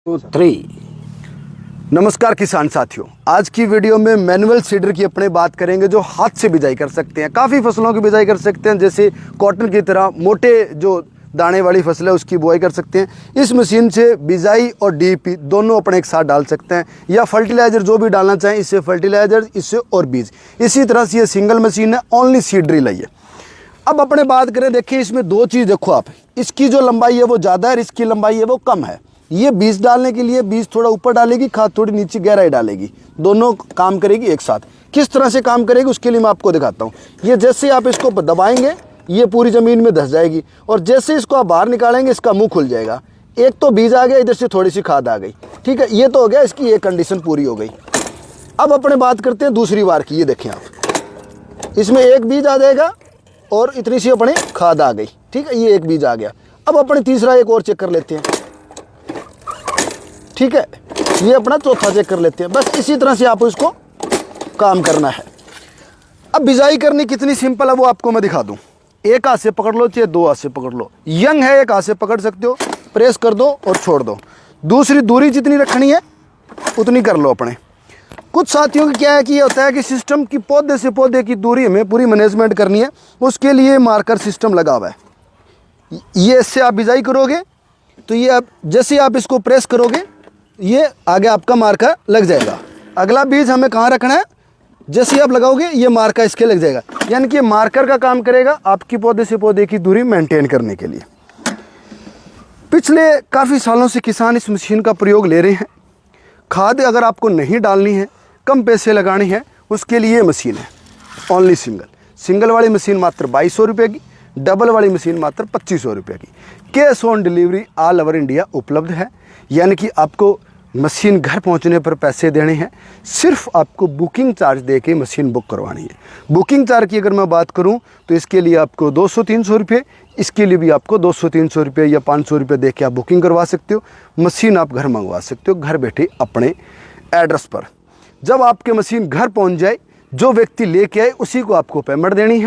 3। नमस्कार किसान साथियों, आज की वीडियो में मैनुअल सीडर की अपने बात करेंगे जो हाथ से बिजाई कर सकते हैं। काफ़ी फसलों की बिजाई कर सकते हैं, जैसे कॉटन की तरह मोटे जो दाने वाली फसल है उसकी बुआई कर सकते हैं। इस मशीन से बिजाई और डीएपी दोनों अपने एक साथ डाल सकते हैं, या फर्टिलाइज़र जो भी डालना चाहें, इससे फर्टिलाइज़र, इससे और बीज। इसी तरह से ये सिंगल मशीन है, ओनली सीड ड्रिल है ये। अब अपने बात करें, देखिए इसमें दो चीज़ देखो आप, इसकी जो लंबाई है वो ज़्यादा है, इसकी लंबाई है वो कम है। ये बीज डालने के लिए बीज थोड़ा ऊपर डालेगी, खाद थोड़ी नीचे गहराई डालेगी, दोनों काम करेगी एक साथ। किस तरह से काम करेगी उसके लिए मैं आपको दिखाता हूँ। ये जैसे आप इसको दबाएंगे ये पूरी ज़मीन में धंस जाएगी, और जैसे इसको आप बाहर निकालेंगे इसका मुंह खुल जाएगा। एक तो बीज आ गया, इधर से थोड़ी सी खाद आ गई, ठीक है, ये तो हो गया, इसकी ये कंडीशन पूरी हो गई। अब अपने बात करते हैं दूसरी बार की। ये देखें आप, इसमें एक बीज आ जाएगा और इतनी सी अपने खाद आ गई, ठीक है, ये एक बीज आ गया। अब अपने तीसरा एक और चेक कर लेते हैं, ठीक है, ये अपना चौथा चेक कर लेते हैं। बस इसी तरह से आपको इसको काम करना है। अब बिजाई करनी कितनी सिंपल है वो आपको मैं दिखा दूं। एक हाथ से पकड़ लो चाहे दो हाथ से पकड़ लो, यंग है एक हाथ से पकड़ सकते हो, प्रेस कर दो और छोड़ दो। दूसरी दूरी जितनी रखनी है उतनी कर लो अपने। कुछ साथियों की क्या है कि ये होता है कि सिस्टम की पौधे से पौधे की दूरी हमें पूरी मैनेजमेंट करनी है, उसके लिए मार्कर सिस्टम लगा हुआ है। ये इससे आप बिजाई करोगे तो ये आप जैसे आप इसको प्रेस करोगे ये आगे आपका मार्कर लग जाएगा। अगला बीज हमें कहाँ रखना है, जैसे आप लगाओगे ये मार्कर इसके लग जाएगा, यानी कि मार्कर का काम करेगा आपकी पौधे से पौधे की दूरी मेंटेन करने के लिए। पिछले काफ़ी सालों से किसान इस मशीन का प्रयोग ले रहे हैं। खाद अगर आपको नहीं डालनी है, कम पैसे लगाने हैं, उसके लिए मशीन है ओनली सिंगल वाली मशीन मात्र 2200 रुपये की, डबल वाली मशीन मात्र 2500 रुपये की। Cash on delivery all over India उपलब्ध है, यानी कि आपको मशीन घर पहुंचने पर पैसे देने हैं, सिर्फ आपको बुकिंग चार्ज दे के मशीन बुक करवानी है। बुकिंग चार्ज की अगर मैं बात करूं तो इसके लिए आपको 200-300 रुपये, इसके लिए भी आपको 200-300 रुपये या 500 रुपये दे के आप बुकिंग करवा सकते हो। मशीन आप घर मंगवा सकते हो, घर बैठे अपने एड्रेस पर। जब आपके मशीन घर पहुंच जाए, जो व्यक्ति लेके आए उसी को आपको पेमेंट देनी है।